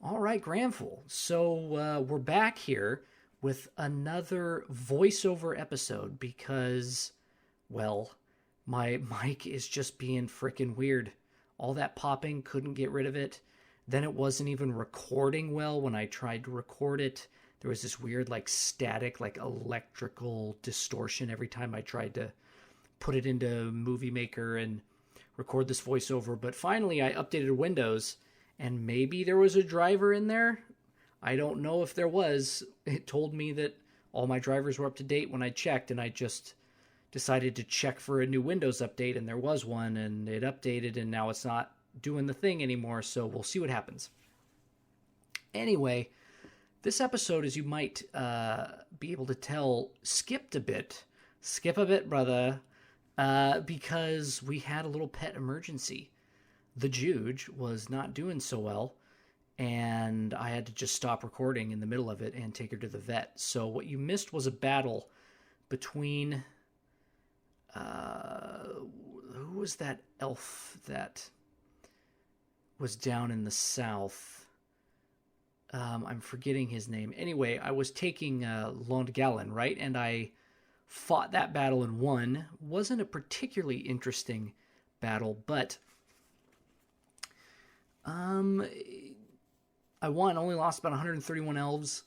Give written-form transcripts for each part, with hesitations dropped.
All right, Granful. So we're back here with another voiceover episode because, well, my mic is just being freaking weird. All that popping, couldn't get rid of it. Then it wasn't even recording well when I tried to record it. There was this weird, like, static, like, electrical distortion every time I tried to put it into Movie Maker and record this voiceover. But finally, I updated Windows, and maybe there was a driver in there. I don't know if there was. It told me that all my drivers were up to date when I checked, and I just decided to check for a new Windows update, and there was one, and it updated, and now it's not doing the thing anymore, so we'll see what happens. Anyway, this episode, as you might be able to tell, skipped a bit. Skip a bit, brother, because we had a little pet emergency. The Juge was not doing so well, and I had to just stop recording in the middle of it and take her to the vet. So what you missed was a battle between who was that elf that was down in the south? I'm forgetting his name. Anyway, I was taking Lindon, right? And I fought that battle and won. Wasn't a particularly interesting battle, but I won. Only lost about 131 elves.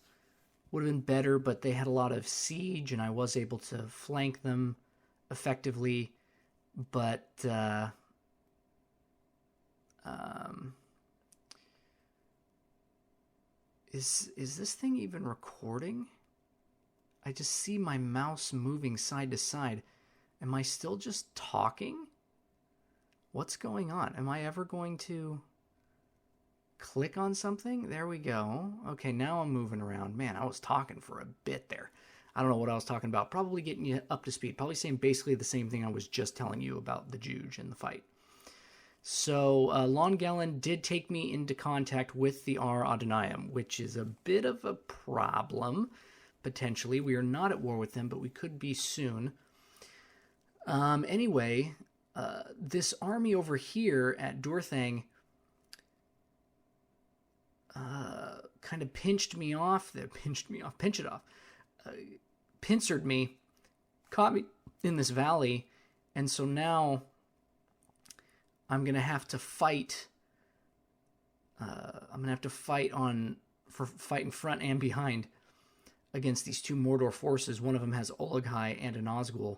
Would have been better, but they had a lot of siege, and I was able to flank them effectively. But is this thing even recording? I just see my mouse moving side to side. Am I still just talking? What's going on? Am I ever going to click on something? There we go. Okay, now I'm moving around. Man, I was talking for a bit there. I don't know what I was talking about. Probably getting you up to speed. Probably saying basically the same thing I was just telling you about the Juge and the fight. So, Longellen did take me into contact with the R. Adoniam, which is a bit of a problem, potentially. We are not at war with them, but we could be soon. Anyway, this army over here at Durthang kind of pinched me off there. Pincered me, caught me in this valley, and so now I'm gonna have to fight. I'm gonna have to fight in front and behind against these two Mordor forces. One of them has Olaghai and an Nazgul,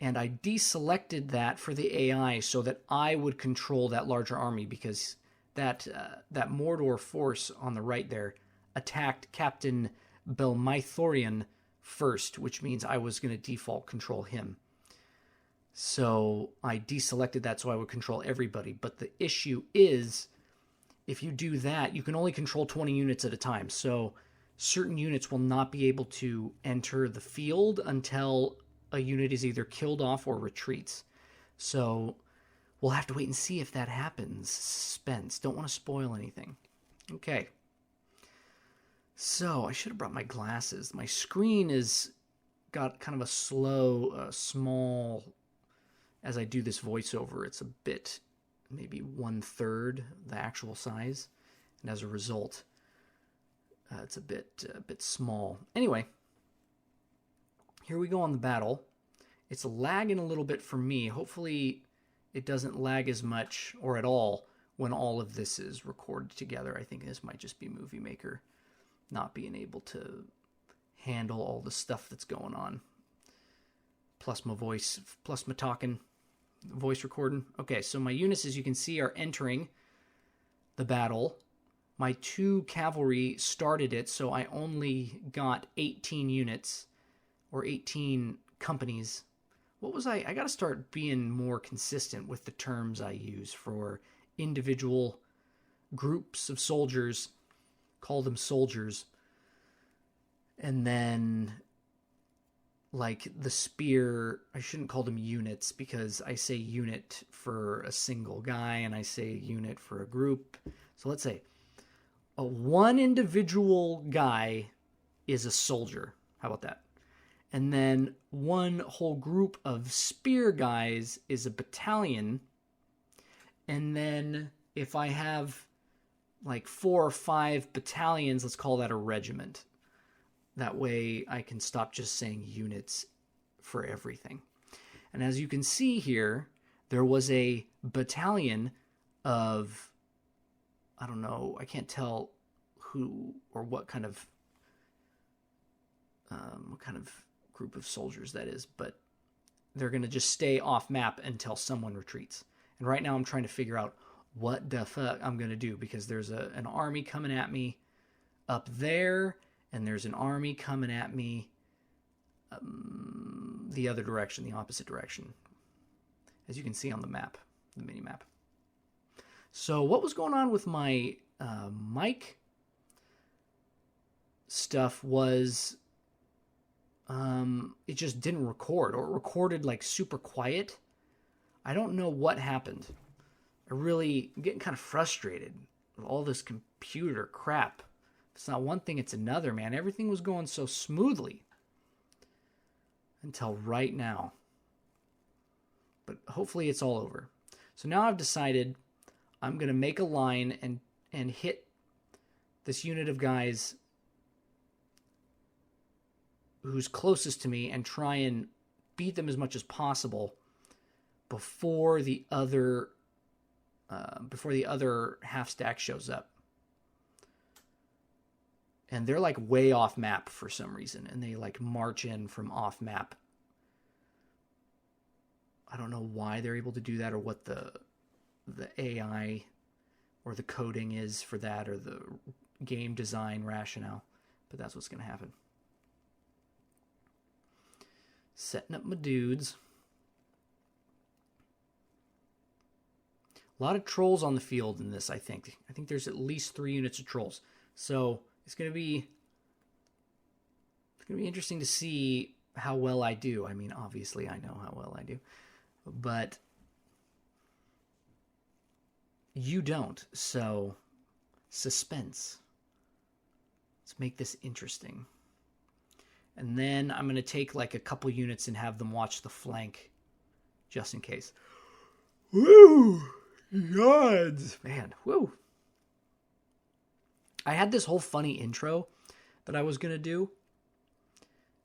and I deselected that for the AI so that I would control that larger army, because that Mordor force on the right there attacked Captain Belmaithorion first, which means I was going to default control him. So I deselected that so I would control everybody. But the issue is, if you do that, you can only control 20 units at a time. So certain units will not be able to enter the field until a unit is either killed off or retreats. So we'll have to wait and see if that happens. Suspense. Don't want to spoil anything. Okay. So I should have brought my glasses. My screen is got kind of a slow, small. As I do this voiceover, it's a bit, maybe 1/3 the actual size, and as a result, it's a bit small. Anyway, here we go on the battle. It's lagging a little bit for me. Hopefully, it doesn't lag as much or at all when all of this is recorded together. I think this might just be Movie Maker not being able to handle all the stuff that's going on. Plus my voice, plus my talking, voice recording. Okay, so my units, as you can see, are entering the battle. My 2 cavalry started it, so I only got 18 units, or 18 companies. What was I got to start being more consistent with the terms I use for individual groups of soldiers. Call them soldiers. And then, like, the spear, I shouldn't call them units, because I say unit for a single guy and I say unit for a group. So let's say one individual guy is a soldier. How about that? And then one whole group of spear guys is a battalion. And then if I have like 4 or 5 battalions. Let's call that a regiment. That way I can stop just saying units for everything. And as you can see here, there was a battalion of, I don't know, I can't tell who or what kind of group of soldiers that is, but they're going to just stay off map until someone retreats. And right now I'm trying to figure out what the fuck I'm going to do, because there's an army coming at me up there, and there's an army coming at me the other direction, the opposite direction, as you can see on the map, the mini map. So what was going on with my mic stuff was it just didn't record, or it recorded like super quiet. I don't know what happened. I'm getting kind of frustrated with all this computer crap. It's not one thing, it's another, man. Everything was going so smoothly until right now. But hopefully it's all over. So now I've decided I'm going to make a line and hit this unit of guys who's closest to me and try and beat them as much as possible before the other half stack shows up. And they're like way off map for some reason, and they like march in from off map. I don't know why they're able to do that, or what the AI or the coding is for that, or the game design rationale, but that's what's going to happen. Setting up my dudes. A lot of trolls on the field in this, I think. I think there's at least 3 units of trolls. So it's going to be interesting to see how well I do. I mean, obviously I know how well I do, but you don't. So suspense. Let's make this interesting. And then I'm going to take like a couple units and have them watch the flank just in case. Woo! Gods! Man, woo! I had this whole funny intro that I was going to do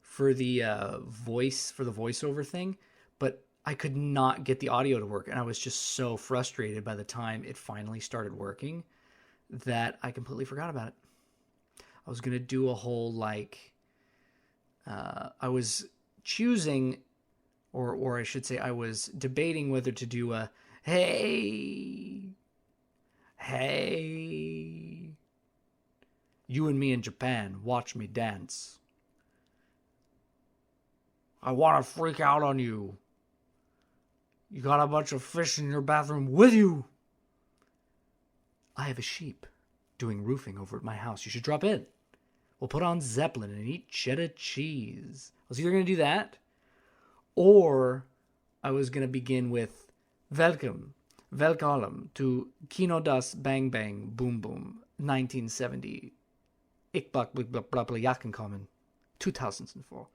for the voiceover thing, but I could not get the audio to work, and I was just so frustrated by the time it finally started working that I completely forgot about it. I was going to do a whole like... I was choosing, or I should say I was debating whether to do a, hey, you and me in Japan, watch me dance. I want to freak out on you. You got a bunch of fish in your bathroom with you. I have a sheep doing roofing over at my house. You should drop in. We'll put on Zeppelin and eat cheddar cheese. I was either going to do that, or I was going to begin with Welcome to Kino das Bang Bang Boom Boom 1970. Ich bak blik blik blik blik Jacken kommen 2004.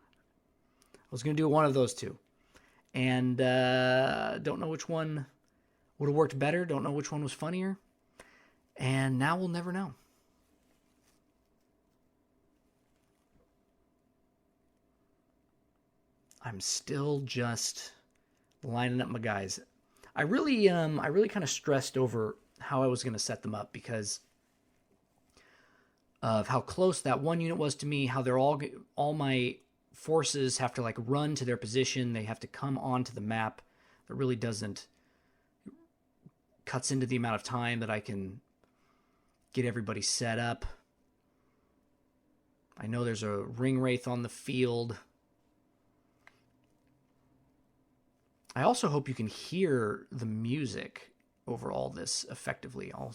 I was going to do one of those two. And don't know which one would have worked better. Don't know which one was funnier. And now we'll never know. I'm still just lining up my guys. I really kind of stressed over how I was going to set them up because of how close that one unit was to me, how they're all my forces have to like run to their position. They have to come onto the map. That really cuts into the amount of time that I can get everybody set up. I know there's a ring wraith on the field. I also hope you can hear the music over all this effectively. I'll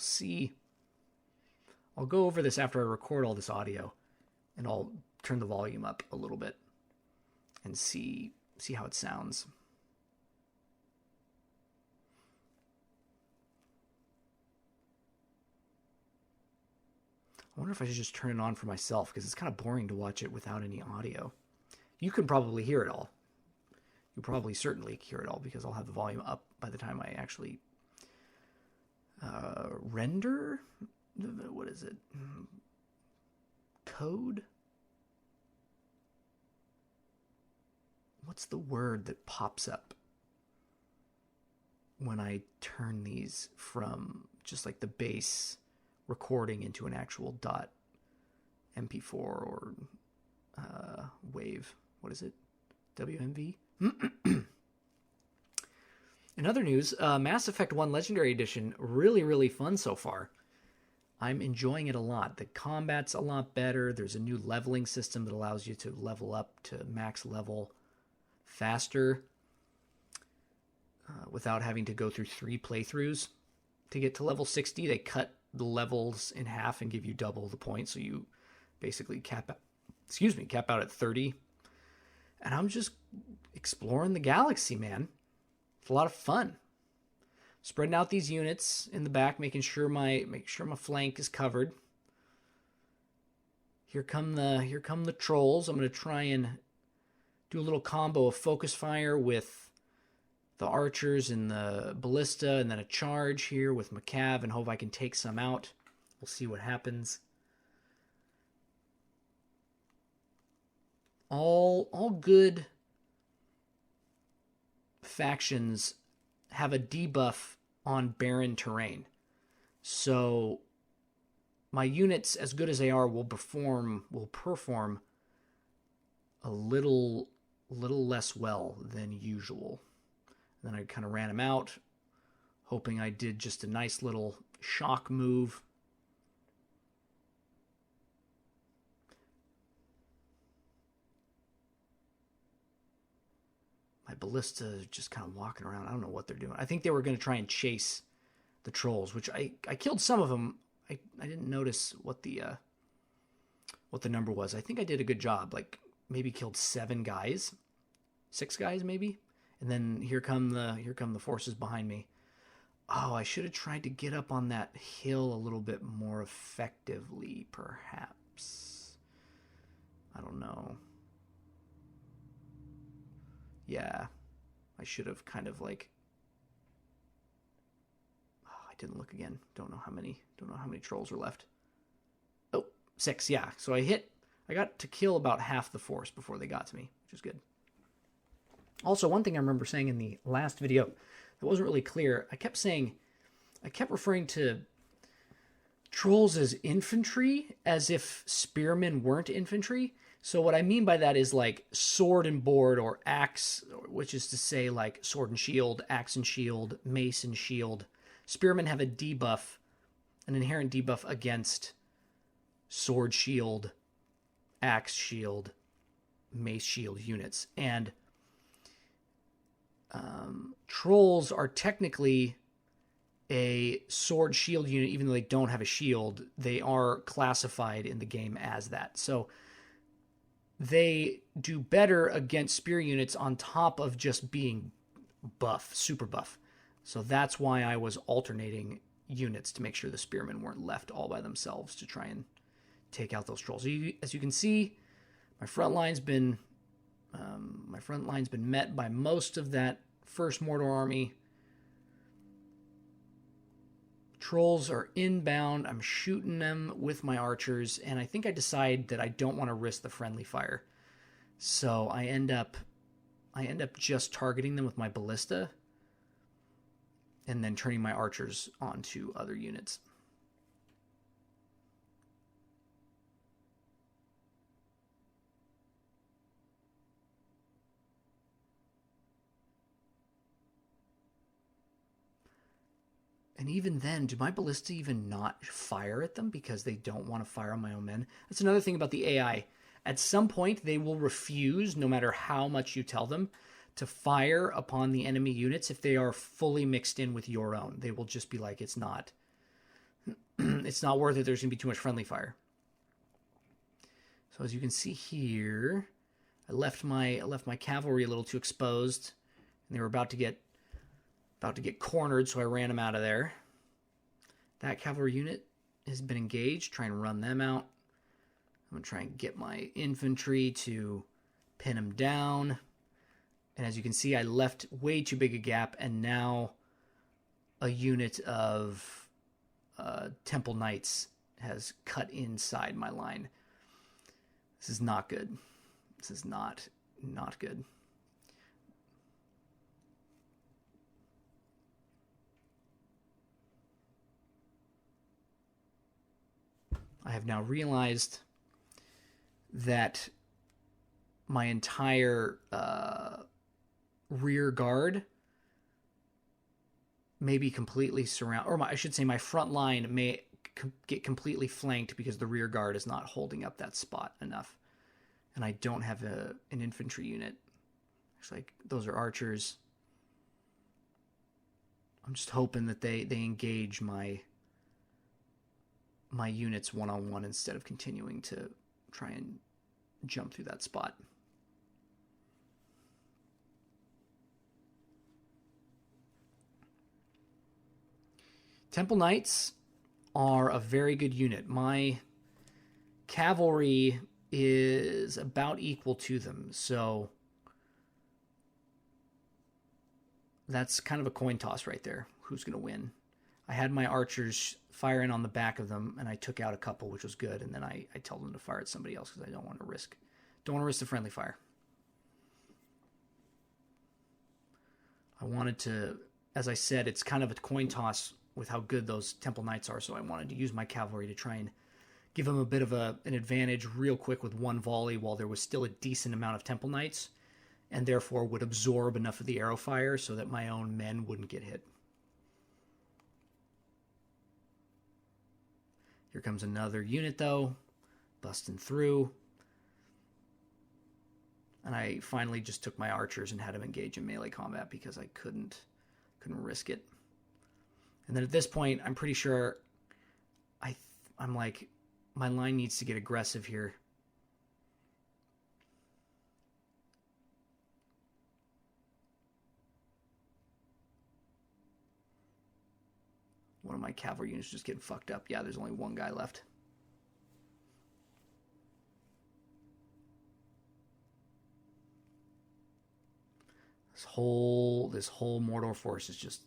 go over this after I record all this audio, and I'll turn the volume up a little bit and see how it sounds. I wonder if I should just turn it on for myself, because it's kind of boring to watch it without any audio. You can probably hear it all. You'll probably certainly hear it all, because I'll have the volume up by the time I actually render is it? Code? What's the word that pops up when I turn these from just like the base recording into an actual .mp4 or wave? What is it? WMV? In other news, Mass Effect 1 Legendary Edition, really, really fun so far. I'm enjoying it a lot. The combat's a lot better. There's a new leveling system that allows you to level up to max level faster without having to go through 3 playthroughs to get to level 60. They cut the levels in half and give you double the points, so you basically cap out at 30. And I'm just exploring the galaxy, man. It's a lot of fun. Spreading out these units in the back, making sure my flank is covered. Here come the trolls. I'm going to try and do a little combo of focus fire with the archers and the ballista, and then a charge here with Macav, and hope I can take some out. We'll see what happens. All good factions have a debuff on barren terrain. So my units, as good as they are, will perform a little less well than usual. And then I kind of ran them out, hoping I did just a nice little shock move. My ballista is just kind of walking around. I don't know what they're doing. I think they were going to try and chase the trolls, which I killed some of them. I didn't notice what the number was. I think I did a good job. Like maybe killed 7 guys, 6 guys maybe. And then here come the forces behind me. Oh, I should have tried to get up on that hill a little bit more effectively, perhaps. I don't know. Yeah, I should have kind of like. Oh, I didn't look again. Don't know how many trolls are left. Oh, 6. Yeah. So I got to kill about half the force before they got to me, which is good. Also, one thing I remember saying in the last video that wasn't really clear, I kept referring to trolls as infantry as if spearmen weren't infantry. So what I mean by that is like sword and board, or axe, which is to say like sword and shield, axe and shield, mace and shield. Spearmen have a debuff, an inherent debuff against sword shield, axe shield, mace shield units. And trolls are technically a sword shield unit, even though they don't have a shield. They are classified in the game as that. So they do better against spear units on top of just being buff, super buff. So that's why I was alternating units to make sure the spearmen weren't left all by themselves to try and take out those trolls. As you can see, my front line's been met by most of that first Mordor army. Trolls are inbound. I'm shooting them with my archers, and I think I decide that I don't want to risk the friendly fire. So I end up just targeting them with my ballista and then turning my archers onto other units. And even then, do my ballista even not fire at them because they don't want to fire on my own men? That's another thing about the AI. At some point, they will refuse, no matter how much you tell them, to fire upon the enemy units if they are fully mixed in with your own. They will just be like, it's not worth it. There's going to be too much friendly fire. So as you can see here, I left my cavalry a little too exposed, and they were about to get cornered, so I ran them out of there. That cavalry unit has been engaged. Try and run them out. I'm going to try and get my infantry to pin them down. And as you can see, I left way too big a gap, and now a unit of Temple Knights has cut inside my line. This is not good. This is not good. I have now realized that my entire rear guard may be completely surrounded, or I should say my front line may get completely flanked because the rear guard is not holding up that spot enough. And I don't have an infantry unit. Actually, those are archers. I'm just hoping that they engage my units one-on-one instead of continuing to try and jump through that spot. Temple Knights are a very good unit. My cavalry is about equal to them, so that's kind of a coin toss right there. Who's going to win? I had my archers fire in on the back of them, and I took out a couple, which was good, and then I told them to fire at somebody else because I don't want to risk the friendly fire. I wanted to, as I said, it's kind of a coin toss with how good those Temple Knights are, so I wanted to use my cavalry to try and give them a bit of an advantage real quick with one volley while there was still a decent amount of Temple Knights, and therefore would absorb enough of the arrow fire so that my own men wouldn't get hit. Here comes another unit, though, busting through. And I finally just took my archers and had them engage in melee combat because I couldn't risk it. And then at this point, I'm pretty sure I'm like, my line needs to get aggressive here. One of my cavalry units just getting fucked up. Yeah, there's only one guy left. This whole Mordor force is just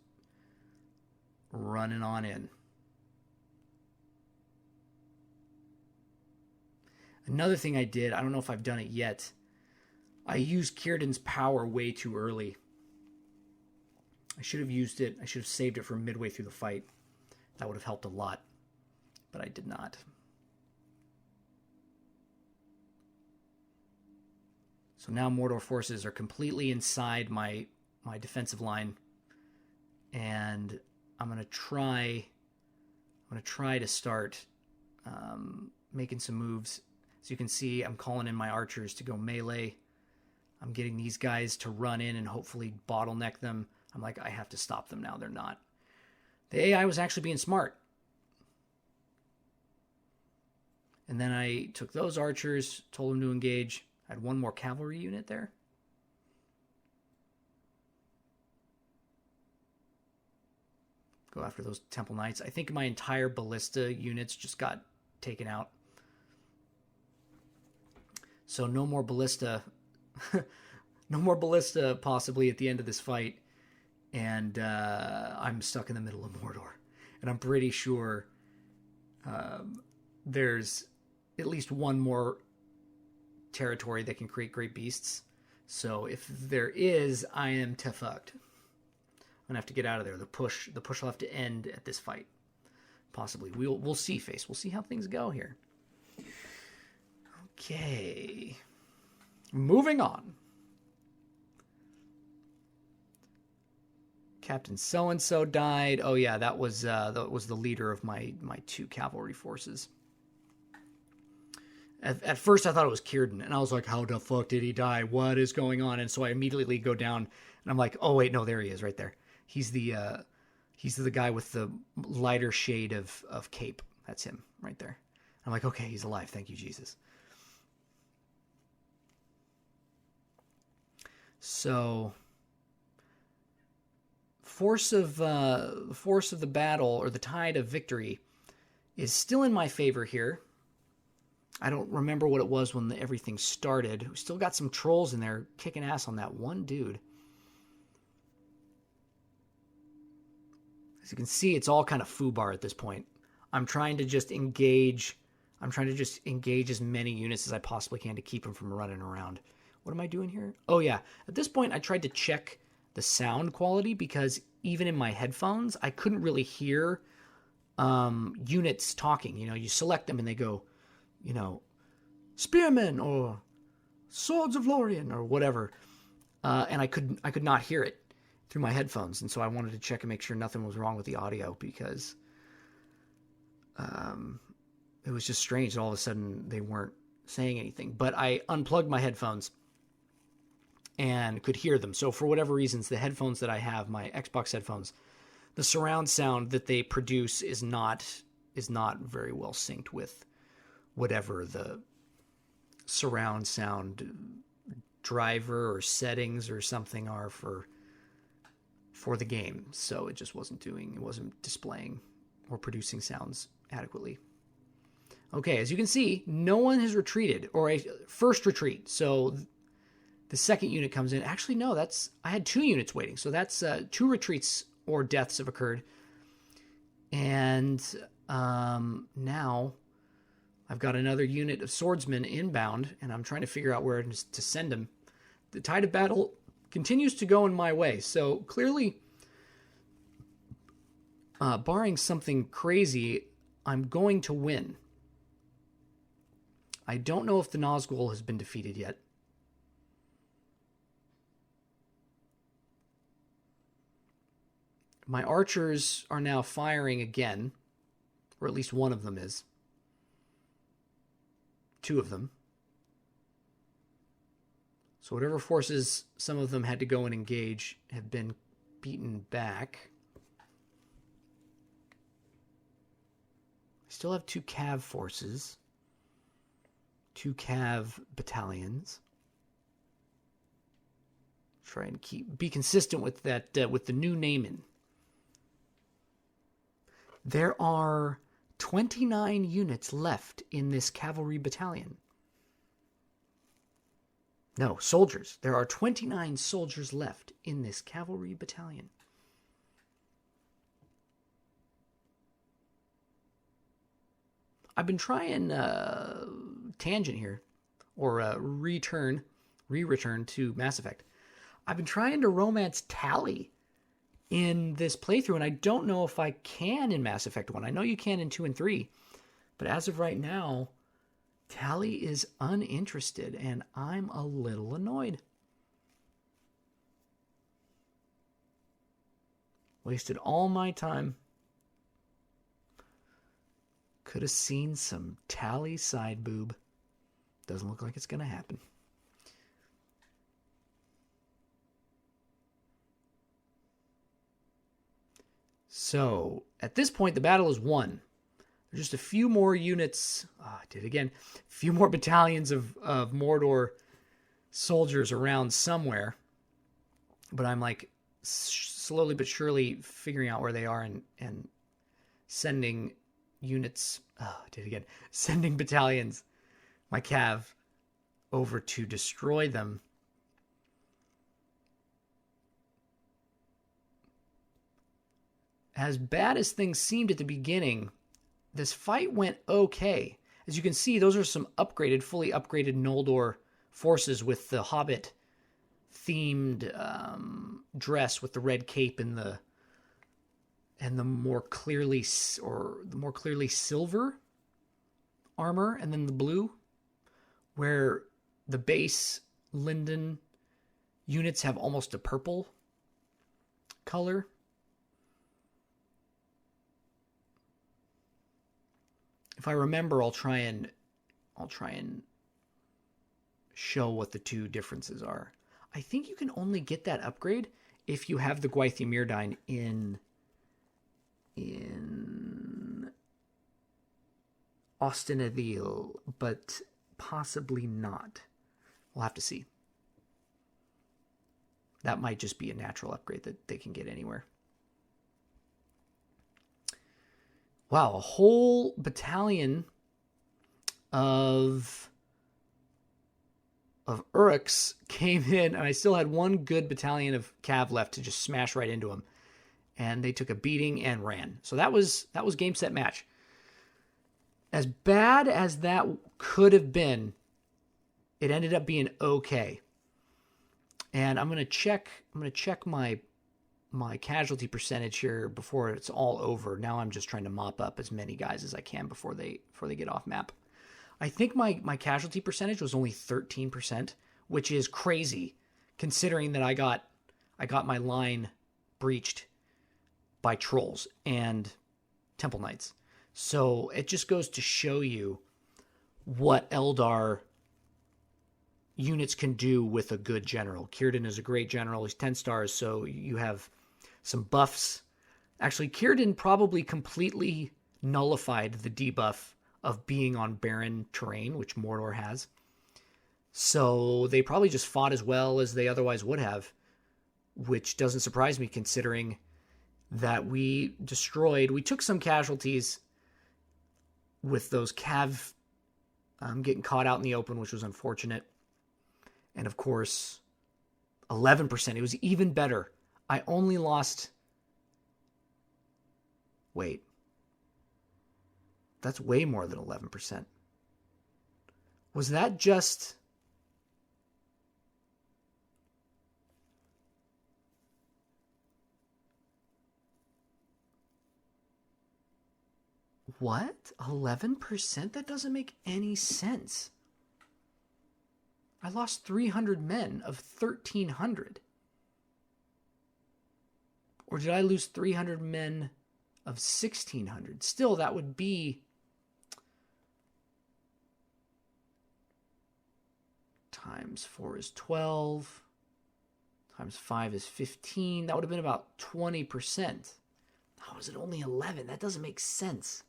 running on in. Another thing I did, I don't know if I've done it yet, I used Círdan's power way too early. I should have used it. I should have saved it for midway through the fight. That would have helped a lot, but I did not. So now Mordor forces are completely inside my defensive line, and I'm gonna try to start making some moves. As you can see, I'm calling in my archers to go melee. I'm getting these guys to run in and hopefully bottleneck them. I'm like, I have to stop them now. They're not. The AI was actually being smart. And then I took those archers, told them to engage. I had one more cavalry unit there. Go after those Temple Knights. I think my entire ballista units just got taken out. So no more ballista. No more ballista possibly at the end of this fight. And I'm stuck in the middle of Mordor. And I'm pretty sure there's at least one more territory that can create great beasts. So if there is, I am fucked. I'm going to have to get out of there. The push will have to end at this fight. Possibly. We'll see, Face. We'll see how things go here. Okay. Moving on. Captain so-and-so died. Oh yeah, that was the leader of my two cavalry forces. At first I thought it was Círdan, and I was like, how the fuck did he die? What is going on? And so I immediately go down, and I'm like, oh wait, no, there he is right there. He's the guy with the lighter shade of cape. That's him right there. I'm like, okay, he's alive. Thank you, Jesus. So the force of the battle, or the tide of victory, is still in my favor here. I don't remember what it was when everything started. We still got some trolls in there kicking ass on that one dude. As you can see, it's all kind of foobar at this point. I'm trying to just engage. I'm trying to just engage as many units as I possibly can to keep them from running around. What am I doing here? Oh yeah. At this point, I tried to check the sound quality because even in my headphones, I couldn't really hear units talking. You know, you select them and they go, you know, Spearmen or Swords of Lorien or whatever, and I could not hear it through my headphones, and so I wanted to check and make sure nothing was wrong with the audio because it was just strange that all of a sudden they weren't saying anything. But I unplugged my headphones and could hear them. So for whatever reasons, the headphones that I have, my Xbox headphones, the surround sound that they produce is not very well synced with whatever the surround sound driver or settings or something are for the game. So it just wasn't displaying or producing sounds adequately. Okay, as you can see, no one has retreated, or a first retreat. So the second unit comes in. Actually, no, I had 2 units waiting. So that's 2 retreats or deaths have occurred. And now I've got another unit of swordsmen inbound, and I'm trying to figure out where to send them. The tide of battle continues to go in my way. So clearly, barring something crazy, I'm going to win. I don't know if the Nazgul has been defeated yet. My archers are now firing again, or at least one of them is. 2 of them. So whatever forces some of them had to go and engage have been beaten back. I still have 2 Cav forces. 2 Cav battalions. Try and be consistent with that, with the new naming. There are 29 units left in this cavalry battalion. No, soldiers. There are 29 soldiers left in this cavalry battalion. I've been trying tangent here, or re-return to Mass Effect. I've been trying to romance Tali in this playthrough, and I don't know if I can in Mass Effect 1. I know you can in 2 and 3, but as of right now, Tali is uninterested, and I'm a little annoyed. Wasted all my time. Could have seen some Tali side boob. Doesn't look like it's going to happen. So, at this point, the battle is won. There's just a few more units. I did it again. A few more battalions of Mordor soldiers around somewhere. But I'm like slowly but surely figuring out where they are and sending units. I did it again. Sending battalions, my Cav, over to destroy them. As bad as things seemed at the beginning, this fight went okay. As you can see, those are some fully upgraded Noldor forces with the Hobbit themed dress with the red cape and the more clearly silver armor, and then the blue, where the base Lindon units have almost a purple color. If I remember, I'll try and show what the 2 differences are. I think you can only get that upgrade if you have the Gwythian Myrddine in Ostinadil, but possibly not. We'll have to see. That might just be a natural upgrade that they can get anywhere. Wow, a whole battalion of Uruks came in, and I still had one good battalion of Cav left to just smash right into them. And they took a beating and ran. So that was game, set, match. As bad as that could have been, it ended up being okay. And I'm gonna check my casualty percentage here before it's all over. Now I'm just trying to mop up as many guys as I can before they get off map. I think my casualty percentage was only 13%, which is crazy considering that I got my line breached by trolls and temple knights. So it just goes to show you what Eldar units can do with a good general. Círdan is a great general. He's 10 stars, so you have some buffs. Actually, Círdan probably completely nullified the debuff of being on barren terrain, which Mordor has. So they probably just fought as well as they otherwise would have, which doesn't surprise me considering that we took some casualties with those cav getting caught out in the open, which was unfortunate. And of course, 11%. It was even better. I only lost... Wait. That's way more than 11%. Was that just... What? 11%? That doesn't make any sense. I lost 300 men of 1,300. Or did I lose 300 men of 1,600? Still, that would be... Times 4 is 12. Times 5 is 15. That would have been about 20%. How is it only 11? That doesn't make sense.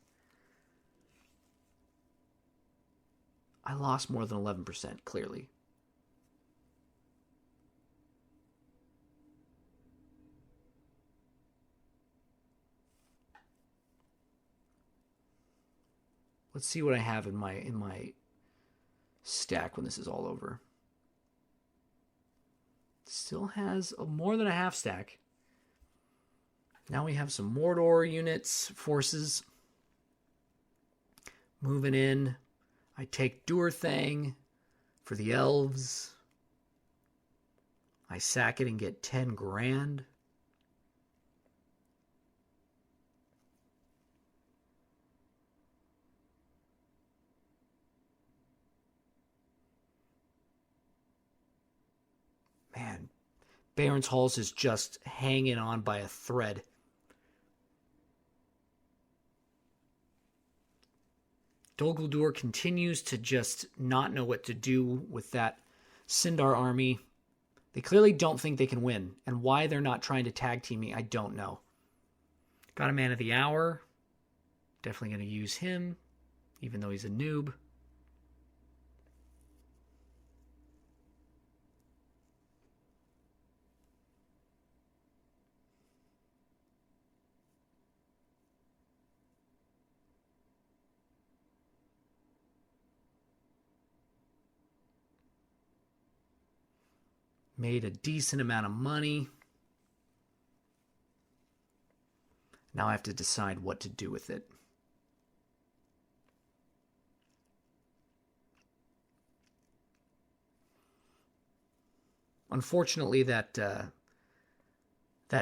I lost more than 11%, clearly. Let's see what I have in my stack when this is all over. Still has more than a half stack. Now we have some Mordor units, forces moving in. I take Durthang for the elves. I sack it and get 10 grand. Man, Baron's Halls is just hanging on by a thread. Dol Guldur continues to just not know what to do with that Sindar army. They clearly don't think they can win, and why they're not trying to tag team me, I don't know. Got a man of the hour. Definitely going to use him, even though he's a noob. Made a decent amount of money. Now I have to decide what to do with it. Unfortunately, that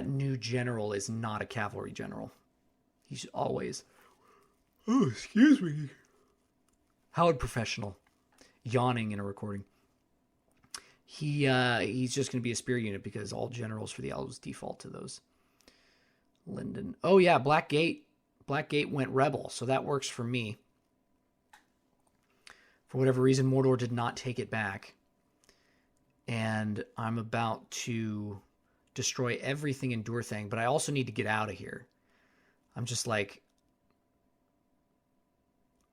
new general is not a cavalry general. He's always... Oh, excuse me. Howard Professional. Yawning in a recording. He's just going to be a spear unit because all generals for the elves default to those. Lindon. Oh yeah, Blackgate. Blackgate went rebel, so that works for me. For whatever reason, Mordor did not take it back. And I'm about to destroy everything in Durthang, but I also need to get out of here. I'm just like,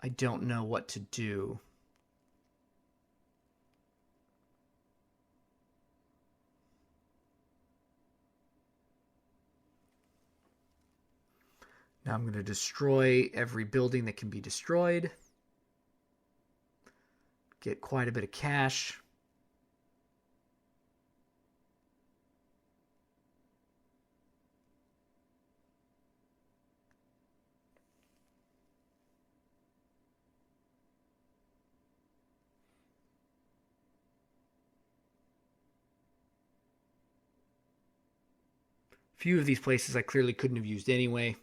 I don't know what to do. Now I'm going to destroy every building that can be destroyed. Get quite a bit of cash. few of these places I clearly couldn't have used anyway.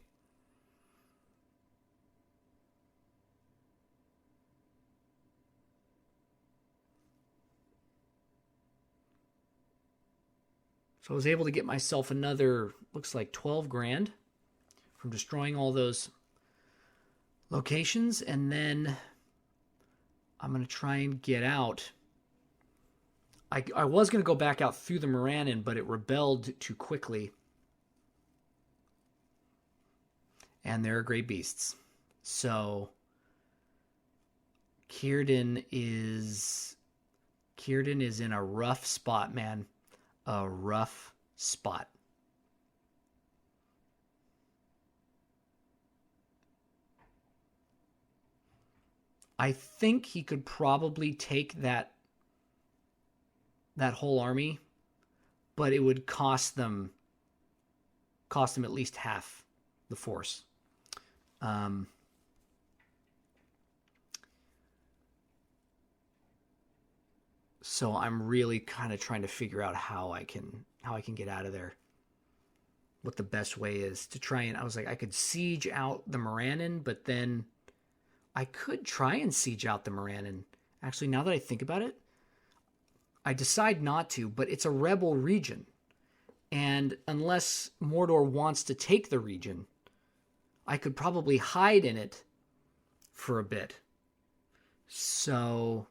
So I was able to get myself another, looks like 12 grand from destroying all those locations. And then I'm going to try and get out. I was going to go back out through the Morannon, but it rebelled too quickly. And there are great beasts. So Círdan is in a rough spot, man. A rough spot. I think he could probably take that whole army, but it would cost them at least half the force. So I'm really kind of trying to figure out how I can get out of there. What the best way is to try and, I was like, I could siege out the Morannon, but then I could try and siege out the Morannon. Actually, now that I think about it, I decide not to, but it's a rebel region. And unless Mordor wants to take the region, I could probably hide in it for a bit. So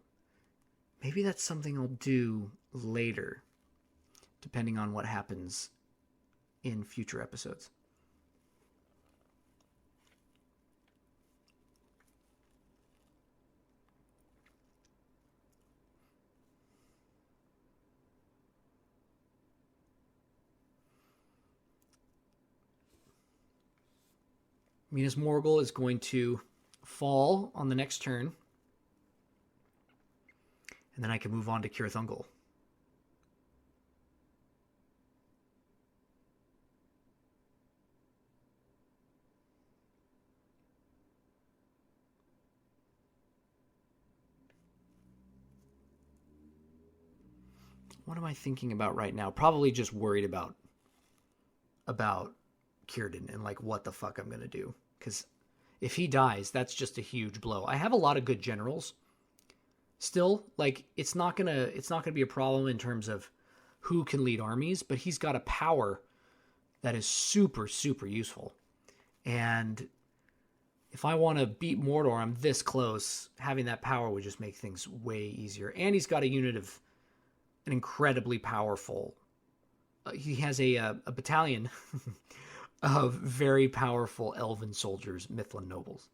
maybe that's something I'll do later, depending on what happens in future episodes. Minas Morgul is going to fall on the next turn. And then I can move on to Cirith Ungol. What am I thinking about right now? Probably just worried about Círdan and like what the fuck I'm gonna do. Because if he dies, that's just a huge blow. I have a lot of good generals. Still, like it's not gonna be a problem in terms of who can lead armies, but he's got a power that is super, super useful. And if I want to beat Mordor, I'm this close. Having that power would just make things way easier. And he's got a unit of an incredibly powerful. He has a battalion of very powerful elven soldiers, Mithlin nobles.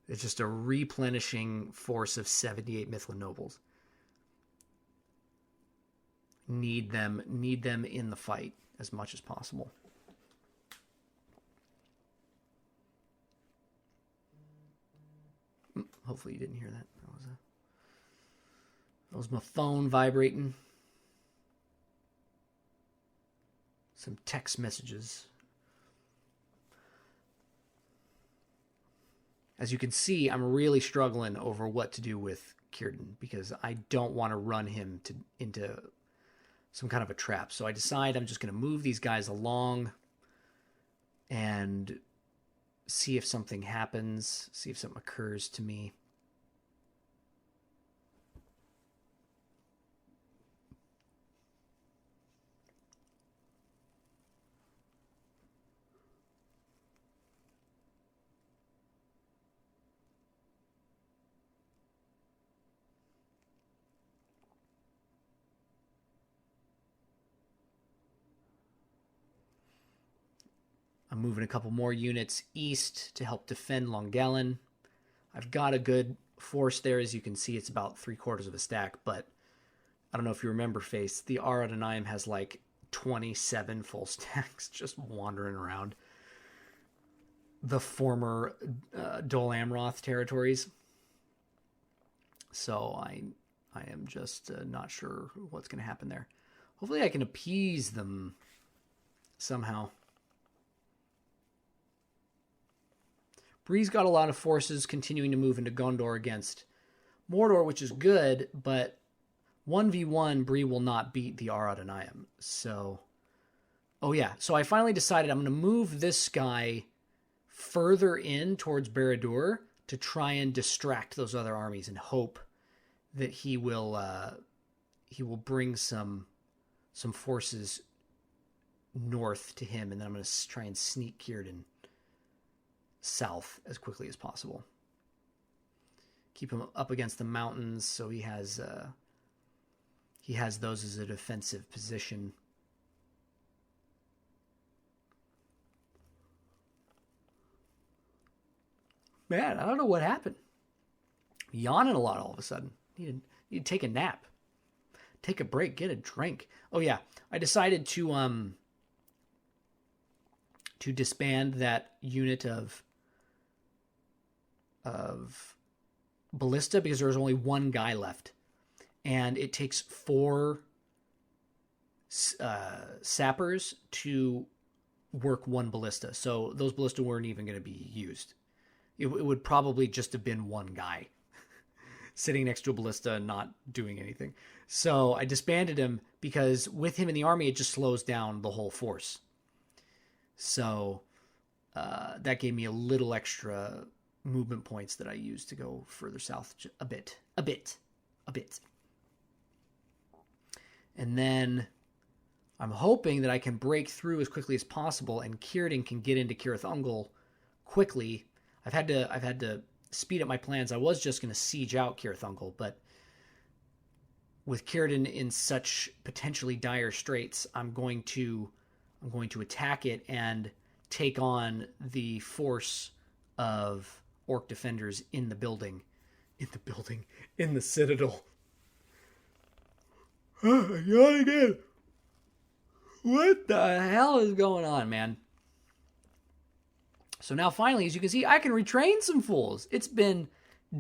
It's just a replenishing force of 78 Mithlin nobles. Need them in the fight as much as possible. Hopefully you didn't hear that. That was my phone vibrating. Some text messages. As you can see, I'm really struggling over what to do with Círdan because I don't want to run him into some kind of a trap. So I decide I'm just going to move these guys along and see if something happens, see if something occurs to me. I'm moving a couple more units east to help defend Longellen. I've got a good force there. As you can see, it's about 3/4 of a stack, but I don't know if you remember, Face, the Aradanaim has like 27 full stacks just wandering around the former Dol Amroth territories. So I am just not sure what's going to happen there. Hopefully I can appease them somehow. Bree's got a lot of forces continuing to move into Gondor against Mordor, which is good, but 1v1, Bree will not beat the Aradanaim. So Oh, yeah. So I finally decided I'm going to move this guy further in towards Barad-dûr to try and distract those other armies and hope that he will bring some forces north to him, and then I'm going to try and sneak Círdan south as quickly as possible. Keep him up against the mountains so he has those as a defensive position. Man, I don't know what happened. Yawning a lot all of a sudden. Need to take a nap. Take a break, get a drink. Oh yeah, I decided to disband that unit of ballista because there was only one guy left, and it takes 4 sappers to work one ballista. So those ballista weren't even going to be used. It would probably just have been one guy sitting next to a ballista and not doing anything. So I disbanded him because with him in the army, it just slows down the whole force. So that gave me a little extra movement points that I used to go further south a bit. And then I'm hoping that I can break through as quickly as possible and Círdan can get into Cirith Ungol quickly. I've had to speed up my plans. I was just going to siege out Cirith Ungol, but with Círdan in such potentially dire straits, I'm going to attack it and take on the force of orc defenders in the citadel. Yawn again. What the hell is going on, man? So now finally, as you can see, I can retrain some fools. It's been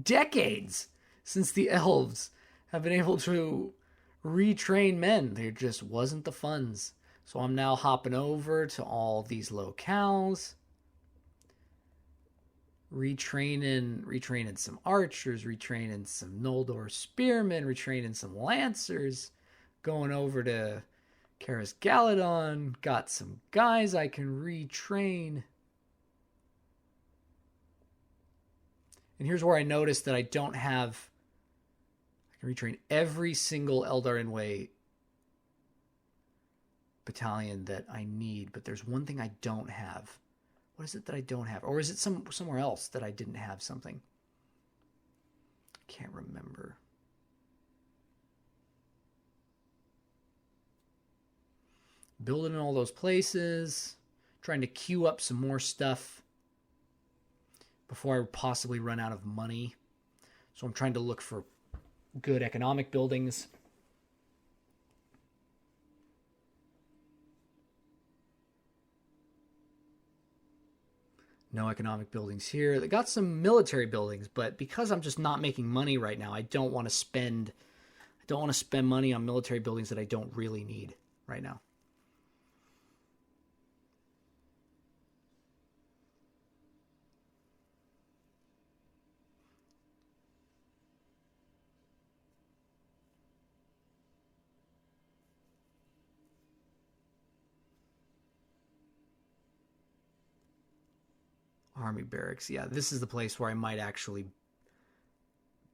decades since the elves have been able to retrain men. There just wasn't the funds. So I'm now hopping over to all these locales. Retraining some archers, retraining some Noldor spearmen, retraining some lancers. Going over to Karis Galadon. Got some guys I can retrain. And here's where I noticed that I don't have... I can retrain every single Eldar Inway battalion that I need, but there's one thing I don't have. What is it that I don't have? Or is it somewhere else that I didn't have something? Can't remember. Building in all those places. Trying to queue up some more stuff before I possibly run out of money. So I'm trying to look for good economic buildings. No economic buildings here. They got some military buildings, but because I'm just not making money right now, I don't want to spend money on military buildings that I don't really need right now. Army barracks. Yeah, this is the place where I might actually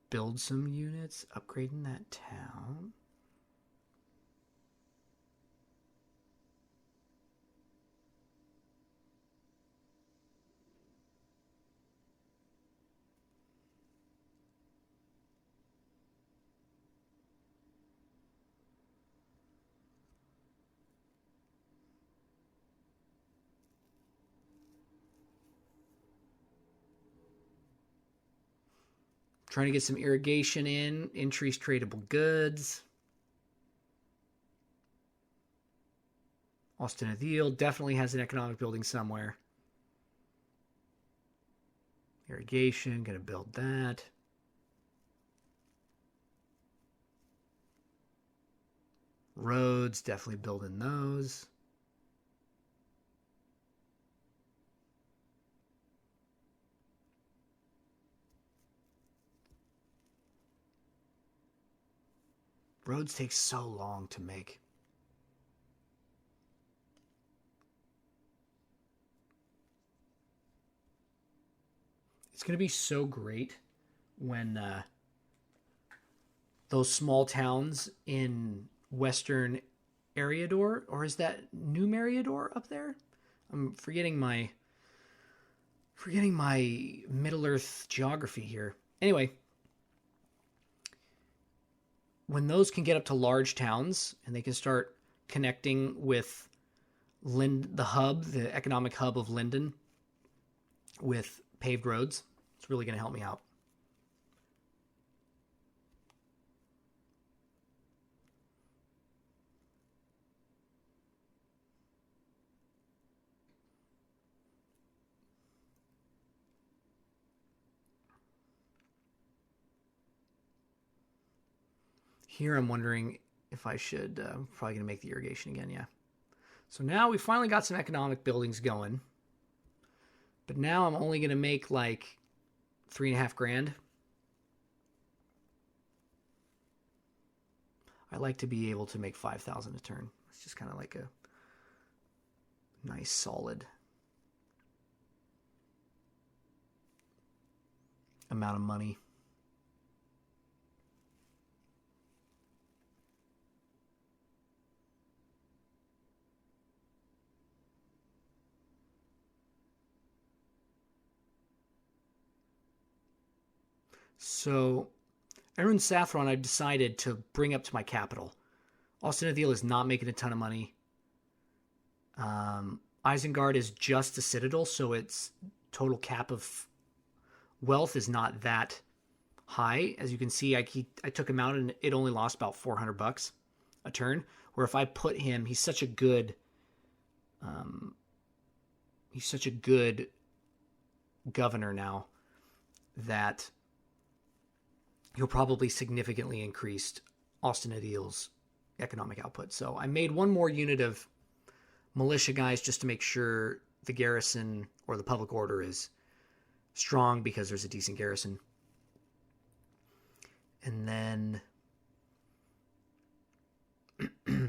build some units, upgrading that town. Trying to get some irrigation in, increase tradable goods. Austin Athil definitely has an economic building somewhere. Irrigation, gonna build that. Roads, definitely building those. Roads take so long to make. It's going to be so great when those small towns in Western Eriador, or is that New Meriador up there? I'm forgetting my Middle Earth geography here. Anyway, when those can get up to large towns and they can start connecting with the economic hub of Lindon with paved roads, it's really going to help me out. Here I'm wondering if I should, probably going to make the irrigation again, yeah. So now we finally got some economic buildings going. But now I'm only going to make like $3.5 grand. I like to be able to make 5,000 a turn. It's just kind of like a nice solid amount of money. So, Aaron Saffron, I decided to bring up to my capital. Austin Adil is not making a ton of money. Isengard is just a citadel, so its total cap of wealth is not that high. As you can see, I took him out and it only lost about $400 a turn. Where if I put him, he's such a good governor now that he'll probably significantly increase Austin Adil's economic output. So I made one more unit of militia guys just to make sure the garrison or the public order is strong because there's a decent garrison. And then oh,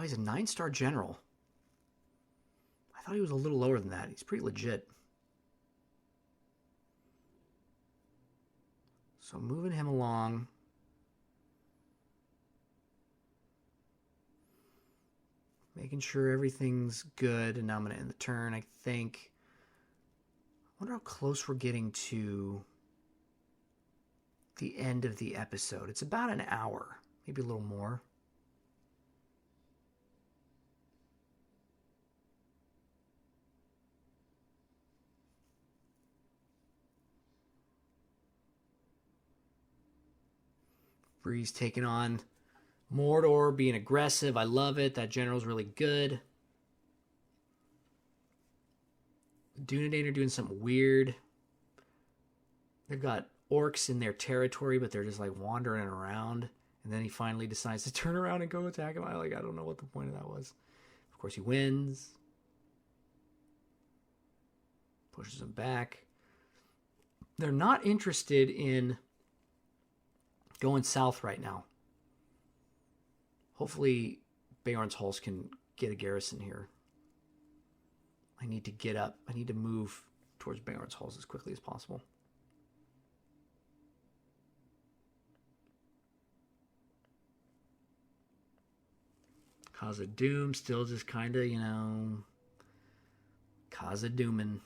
he's a 9-star general. I thought he was a little lower than that. He's pretty legit. So moving him along. Making sure everything's good. And now I'm going to end the turn, I think. I wonder how close we're getting to the end of the episode. It's about an hour. Maybe a little more. Breeze taking on Mordor, being aggressive. I love it. That general's really good. Dunedain are doing something weird. They've got orcs in their territory, but they're just like wandering around. And then he finally decides to turn around and go attack him. I don't know what the point of that was. Of course, he wins. Pushes him back. They're not interested in going south right now. Hopefully, Beorn's Halls can get a garrison here. I need to get up. I need to move towards Beorn's Halls as quickly as possible. Cause of Doom still just kind of, Cause of Doomin'.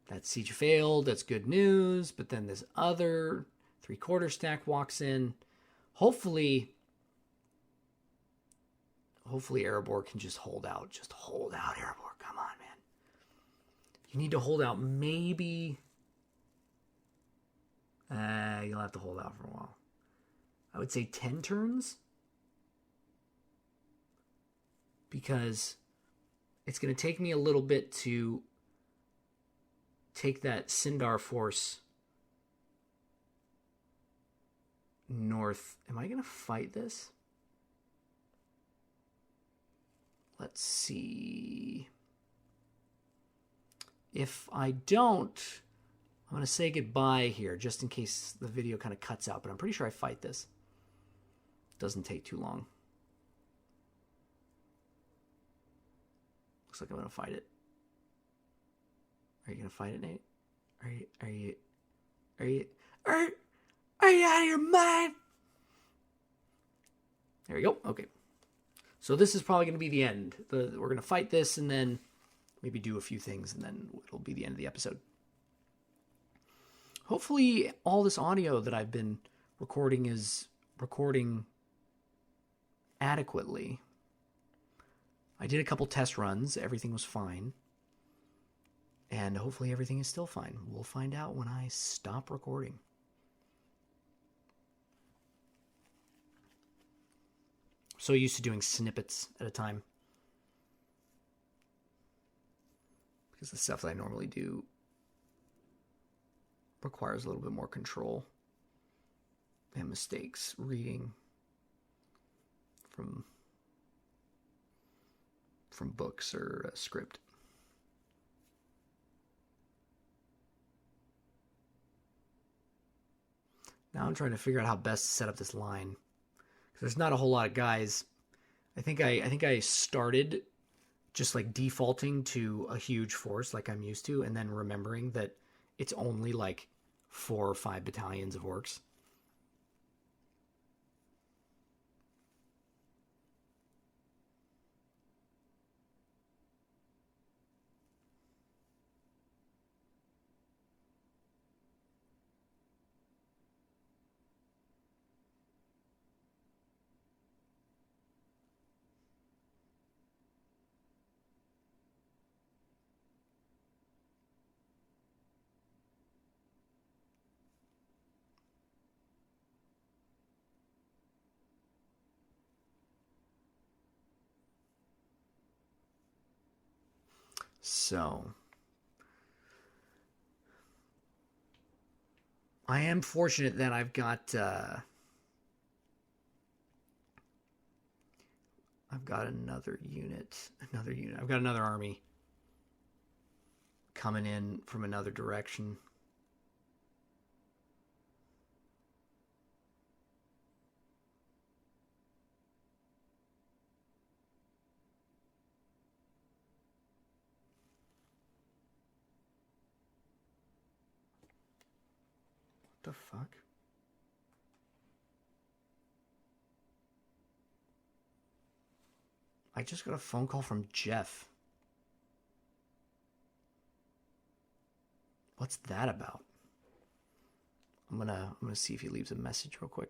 That siege failed. That's good news. But then this other 3/4 stack walks in. Hopefully Erebor can just hold out. Just hold out, Erebor. Come on, man. You need to hold out maybe... you'll have to hold out for a while. I would say 10 turns. Because it's going to take me a little bit to take that Sindar force north. Am I going to fight this? Let's see. If I don't, I'm going to say goodbye here just in case the video kind of cuts out, but I'm pretty sure I fight this. Doesn't take too long. Looks like I'm gonna fight it. Are you gonna fight it, Nate? Are you out of your mind? There we go. Okay. So this is probably gonna be the end. We're gonna fight this and then maybe do a few things and then it'll be the end of the episode. Hopefully all this audio that I've been recording is recording adequately. I did a couple test runs. Everything was fine. And hopefully everything is still fine. We'll find out when I stop recording. So used to doing snippets at a time. Because the stuff that I normally do requires a little bit more control and mistakes reading from books or a script. Now I'm trying to figure out how best to set up this line. Because there's not a whole lot of guys. I think I started just like defaulting to a huge force like I'm used to, and then remembering that it's only like 4 or 5 battalions of orcs. So I am fortunate that I've got another unit. I've got another army coming in from another direction. What the fuck? I just got a phone call from Jeff. What's that about? I'm gonna see if he leaves a message real quick.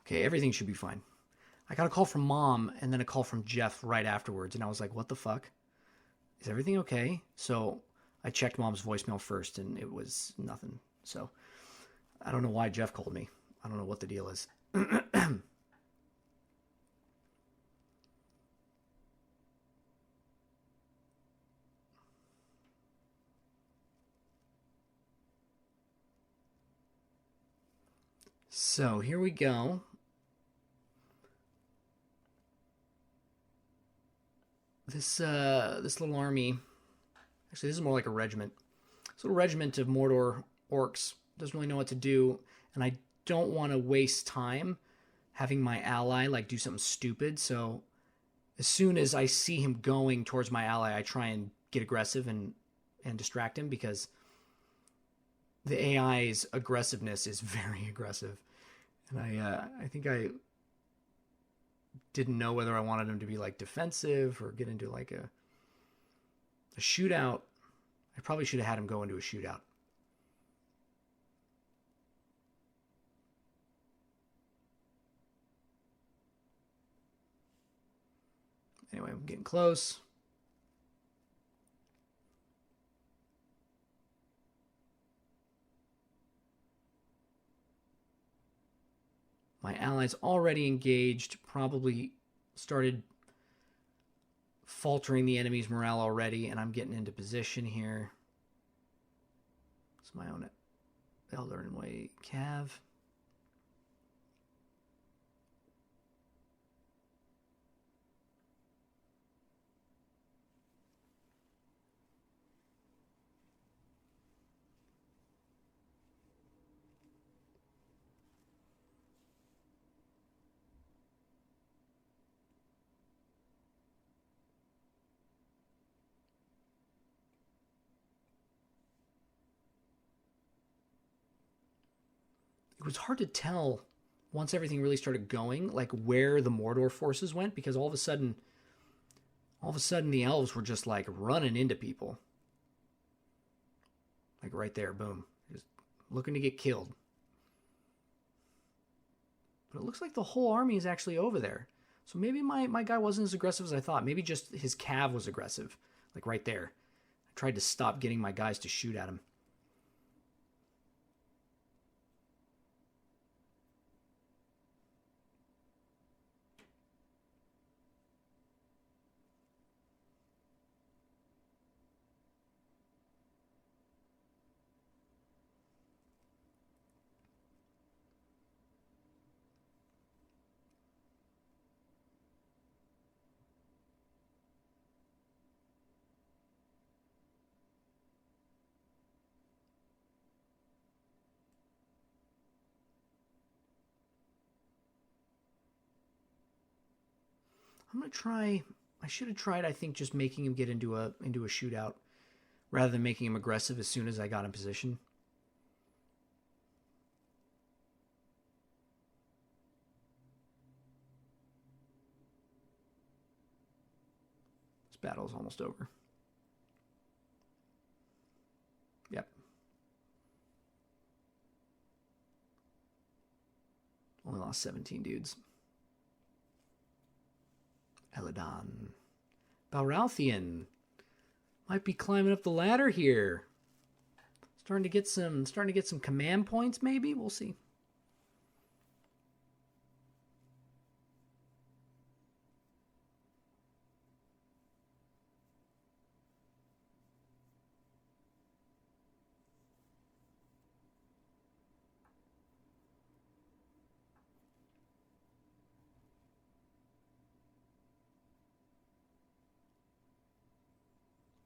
Okay, everything should be fine. I got a call from Mom and then a call from Jeff right afterwards, and I was like, what the fuck? Is everything okay? So I checked Mom's voicemail first, and it was nothing. So I don't know why Jeff called me. I don't know what the deal is. So here we go. This little army, actually this is more like a regiment. This little regiment of Mordor orcs doesn't really know what to do, and I don't want to waste time having my ally like do something stupid. So as soon as I see him going towards my ally, I try and get aggressive and distract him, because the AI's aggressiveness is very aggressive, and I think I didn't know whether I wanted him to be like defensive or get into like a shootout. I probably should have had him go into a shootout. Anyway, I'm getting close. My allies already engaged, probably started faltering the enemy's morale already, and I'm getting into position here. It's my own Elder Way Cav. It was hard to tell once everything really started going, like where the Mordor forces went, because all of a sudden the elves were just like running into people. Like right there, boom. Just looking to get killed. But it looks like the whole army is actually over there. So maybe my guy wasn't as aggressive as I thought. Maybe just his cav was aggressive. Like right there. I tried to stop getting my guys to shoot at him. I'm going to try... I should have tried, I think, just making him get into a shootout rather than making him aggressive as soon as I got in position. This battle is almost over. Yep. Only lost 17 dudes. Eladon. Balralthian might be climbing up the ladder here. Starting to get some command points, maybe? We'll see.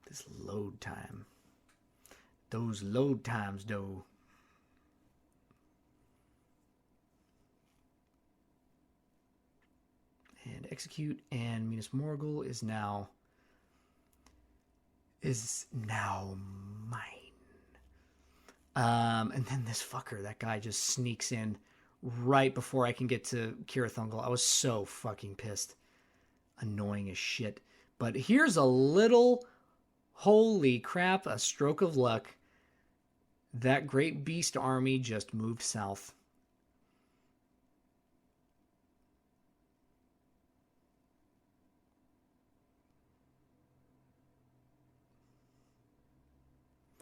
This load time. Those load times, though. And execute, and Minas Morgul is now mine. And then this fucker, that guy just sneaks in right before I can get to Kirathungel. I was so fucking pissed. Annoying as shit. But here's a little... Holy crap, a stroke of luck. That great beast army just moved south.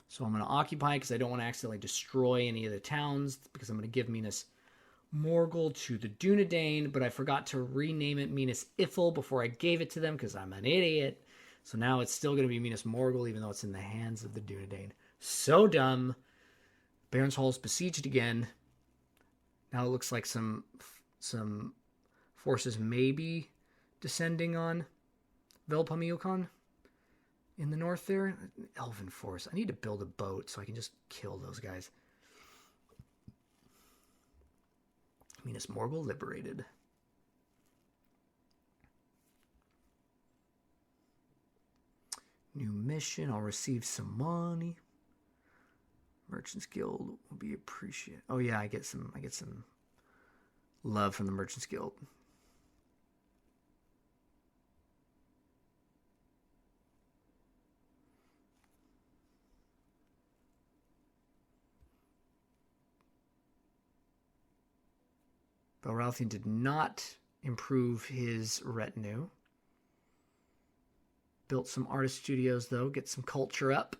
So I'm going to occupy because I don't want to accidentally destroy any of the towns, because I'm going to give Minas Morgul to the Dunedain, but I forgot to rename it Minas Ithil before I gave it to them because I'm an idiot. So now it's still going to be Minas Morgul, even though it's in the hands of the Dunedain. So dumb. Baron's Hall is besieged again. Now it looks like some forces may be descending on Velpamiukon in the north there. Elven force. I need to build a boat so I can just kill those guys. Minas Morgul liberated. New mission. I'll receive some money. Merchants Guild will be appreciated. Oh yeah, I get some love from the Merchants Guild. Balralthian did not improve his retinue. Built some artist studios, though. Get some culture up.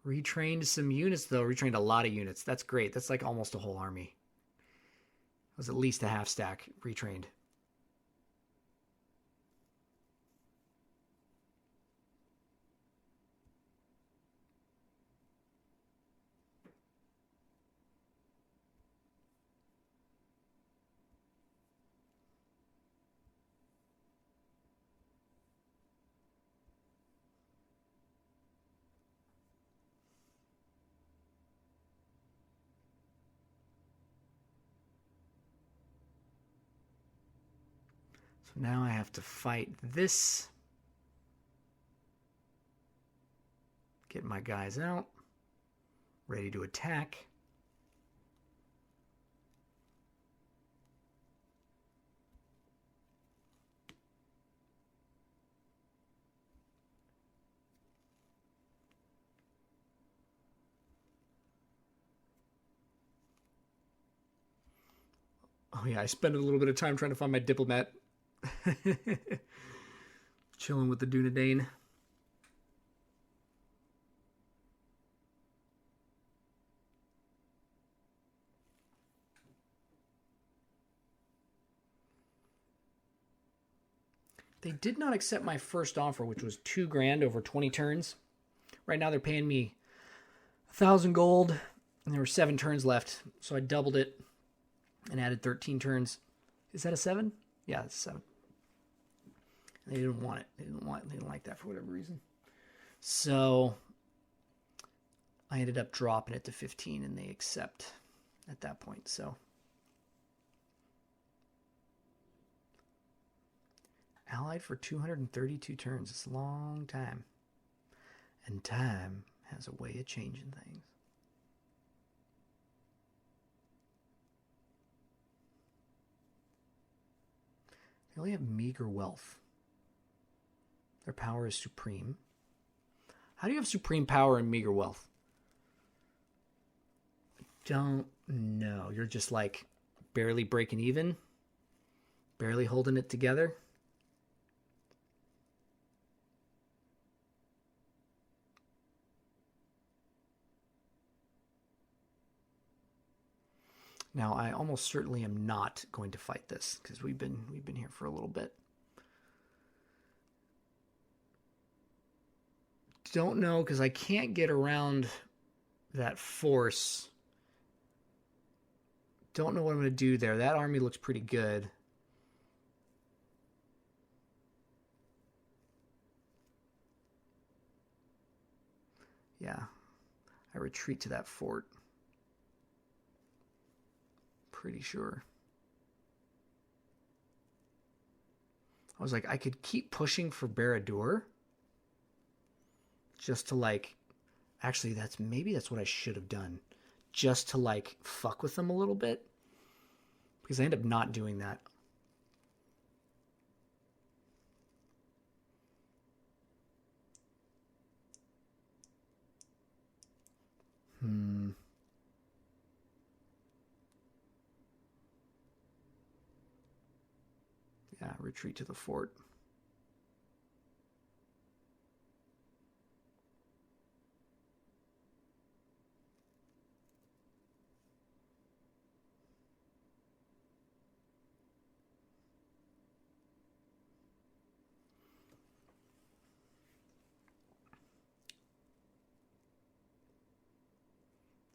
Retrained some units, though. Retrained a lot of units. That's great. That's like almost a whole army. was at least a half stack retrained. So now I have to fight this. Get my guys out. Ready to attack. Oh yeah, I spent a little bit of time trying to find my diplomat. Chilling with the Dunedain. They did not accept my first offer, which was $2,000 over 20 turns. Right now they're paying me 1,000 gold, and there were 7 turns left, so I doubled it and added 13 turns. Is that a 7? Yeah, it's a 7. They didn't want it. They didn't like that for whatever reason. So I ended up dropping it to 15, and they accept at that point. So allied for 232 turns. It's a long time. And time has a way of changing things. They only have meager wealth. Their power is supreme. How do you have supreme power and meager wealth? I don't know. You're just like barely breaking even? Barely holding it together? Now, I almost certainly am not going to fight this because we've been here for a little bit. Don't know because I can't get around that force. Don't know what I'm going to do there. That army looks pretty good. Yeah, I retreat to that fort. Pretty sure. I was like, I could keep pushing for Barad-dûr. Just to like, actually maybe that's what I should have done. Just to like fuck with them a little bit. Because I end up not doing that. Yeah, retreat to the fort.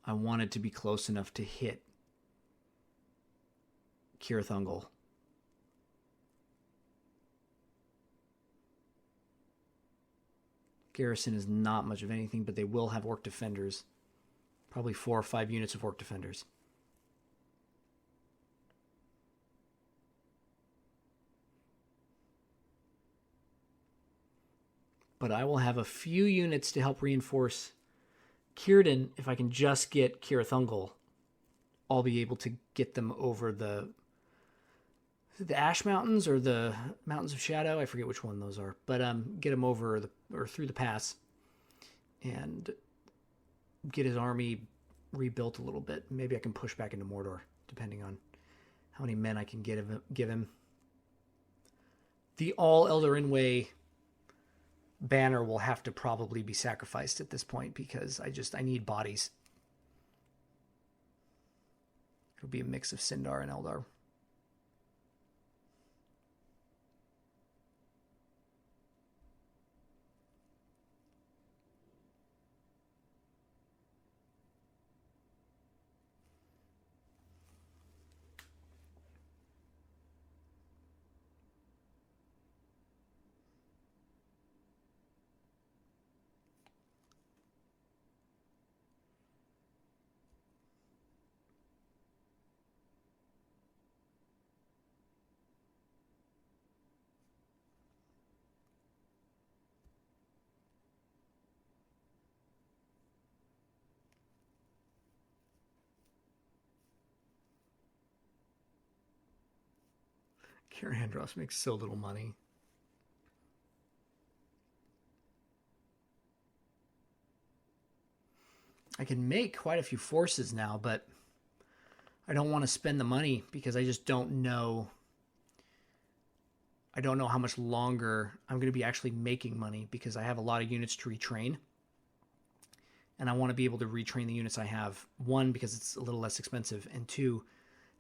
I wanted to be close enough to hit Cirith Garrison is not much of anything, but they will have orc defenders. Probably 4 or 5 units of orc defenders. But I will have a few units to help reinforce Círdan. If I can just get Cirith, I'll be able to get them over the Ash Mountains or the Mountains of Shadow. I forget which one those are, but get him over or through the pass and get his army rebuilt a little bit. Maybe I can push back into Mordor, depending on how many men I can give him. The All Eldarin Way banner will have to probably be sacrificed at this point because I need bodies. It'll be a mix of Sindar and Eldar. Andros makes so little money. I can make quite a few forces now, but I don't want to spend the money because I just don't know. I don't know how much longer I'm going to be actually making money because I have a lot of units to retrain. And I want to be able to retrain the units I have. One, because it's a little less expensive. And two,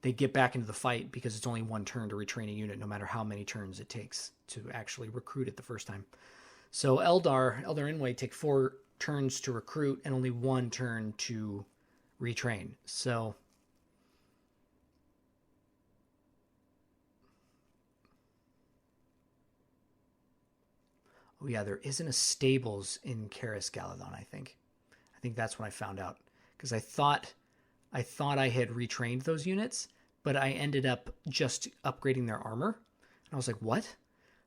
they get back into the fight because it's only one turn to retrain a unit, no matter how many turns it takes to actually recruit it the first time. So Eldar Inway take 4 turns to recruit and only 1 turn to retrain. So oh yeah, there isn't a stables in Karis Galadon, I think. I think that's when I found out. Because I thought I had retrained those units, but I ended up just upgrading their armor. And I was like, what?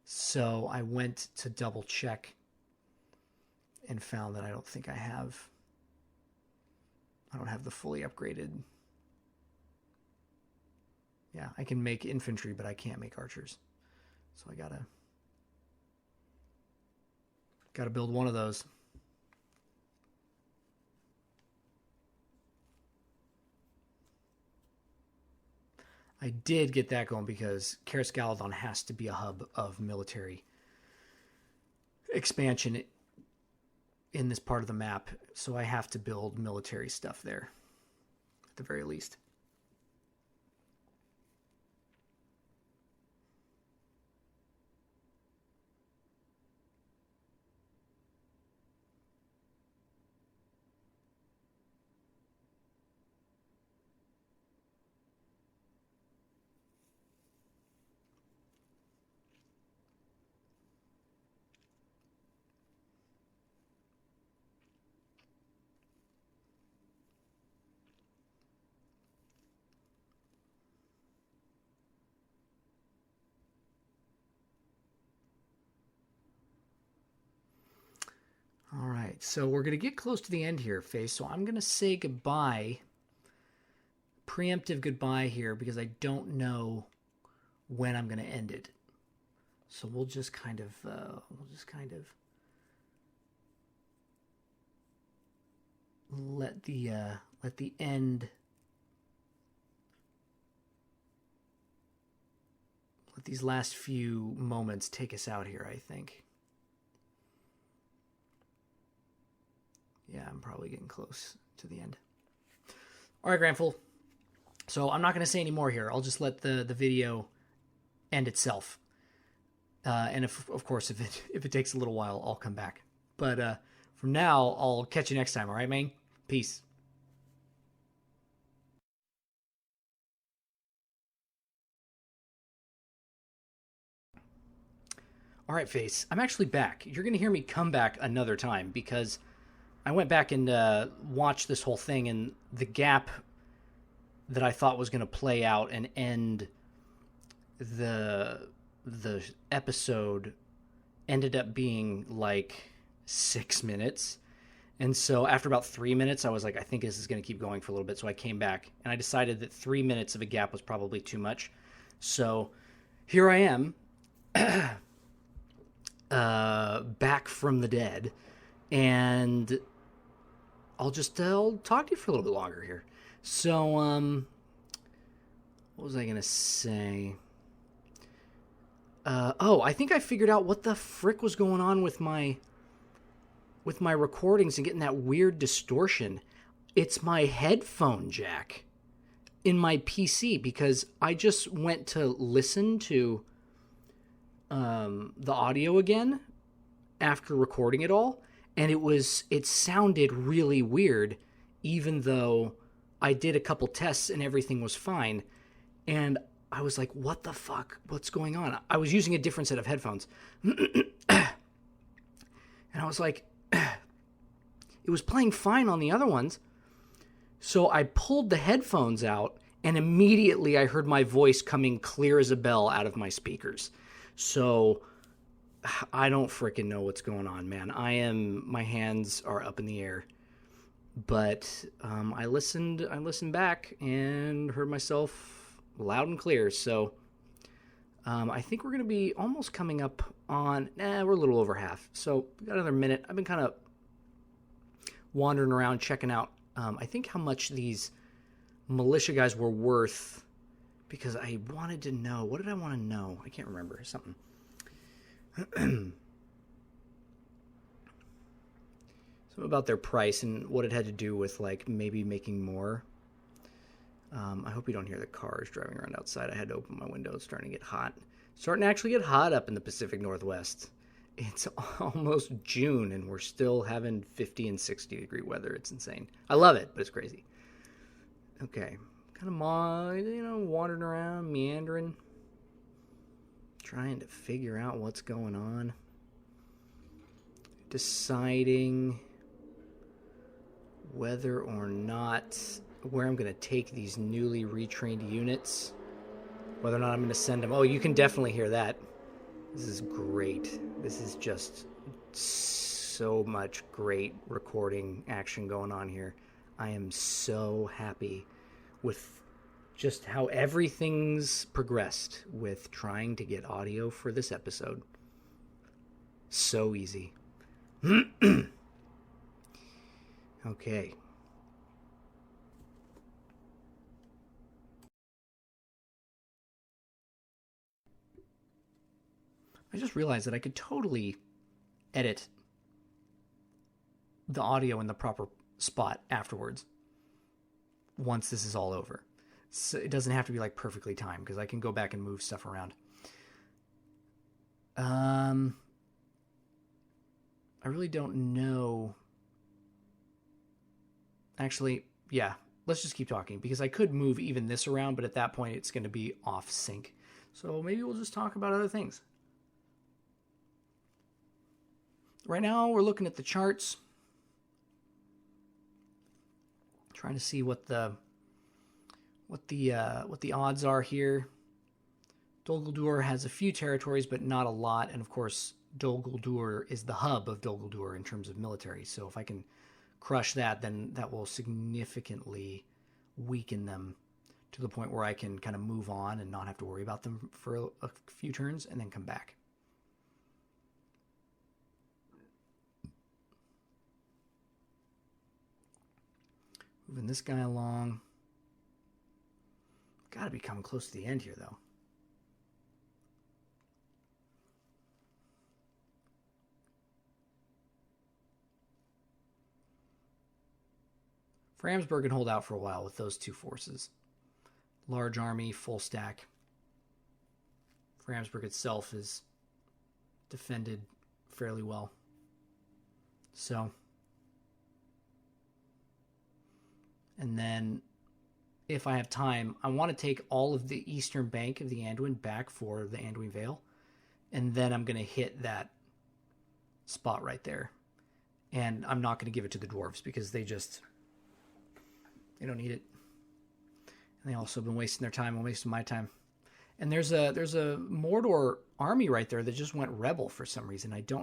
So I went to double check and found that I don't think I don't have the fully upgraded. Yeah, I can make infantry, but I can't make archers. So I gotta build one of those. I did get that going because Karis Galadon has to be a hub of military expansion in this part of the map, so I have to build military stuff there, at the very least. All right, so we're going to get close to the end here, Face. So I'm going to say goodbye, preemptive goodbye here, because I don't know when I'm going to end it. So we'll just kind of let the end. Let these last few moments take us out here, I think. Yeah, I'm probably getting close to the end. All right, Grandful. So I'm not going to say any more here. I'll just let the video end itself. And of course, if it takes a little while, I'll come back. But for now, I'll catch you next time. All right, man? Peace. All right, Face. I'm actually back. You're going to hear me come back another time because I went back and watched this whole thing, and the gap that I thought was going to play out and end the episode ended up being like 6 minutes. And so after about 3 minutes, I was like, I think this is going to keep going for a little bit. So I came back, and I decided that 3 minutes of a gap was probably too much. So here I am, back from the dead, and I'll talk to you for a little bit longer here. So, what was I going to say? I think I figured out what the frick was going on with my recordings and getting that weird distortion. It's my headphone jack. in my PC because I just went to listen to the audio again after recording it all, and it sounded really weird, even though I did a couple tests and everything was fine. And I was like, what the fuck? What's going on? I was using a different set of headphones. And I was like, it was playing fine on the other ones. So I pulled the headphones out, and immediately I heard my voice coming clear as a bell out of my speakers. So I don't freaking know what's going on, man. My hands are up in the air. But I listened back and heard myself loud and clear. So I think we're going to be almost coming up on, we're a little over half. So we got another minute. I've been kind of wandering around, checking out, I think how much these militia guys were worth, because I wanted to know. What did I want to know? I can't remember. Something. Something about their price and what it had to do with, like, maybe making more. I hope you don't hear the cars driving around outside. I had to open my window. It's starting to get hot. Starting to actually get hot up in the Pacific Northwest. It's almost June, and we're still having 50 and 60 degree weather. It's insane. I love it, but it's crazy. Okay. Kind of, wandering around, meandering. Trying to figure out what's going on. Deciding whether or not where I'm going to take these newly retrained units. Whether or not I'm going to send them. Oh, you can definitely hear that. This is great. This is just so much great recording action going on here. I am so happy with just how everything's progressed with trying to get audio for this episode. So easy. Okay. I just realized that I could totally edit the audio in the proper spot afterwards once this is all over. So it doesn't have to be like perfectly timed because I can go back and move stuff around. I really don't know. Actually, yeah, let's just keep talking because I could move even this around, but at that point it's going to be off sync. So maybe we'll just talk about other things. Right now, we're looking at the charts, trying to see what the odds are here. Dol Guldur has a few territories, but not a lot, and of course, Dol Guldur is the hub of Dol Guldur in terms of military. So if I can crush that, then that will significantly weaken them to the point where I can kind of move on and not have to worry about them for a few turns, and then come back. Moving this guy along. Got to be coming close to the end here, though. Framsburg can hold out for a while with those two forces. Large army, full stack. Framsburg itself is defended fairly well. So... And then, if I have time, I want to take all of the eastern bank of the Anduin back for the Anduin Vale. And then I'm going to hit that spot right there. And I'm not going to give it to the dwarves because they don't need it. And they also have been wasting their time and wasting my time. And there's a Mordor army right there that just went rebel for some reason. I don't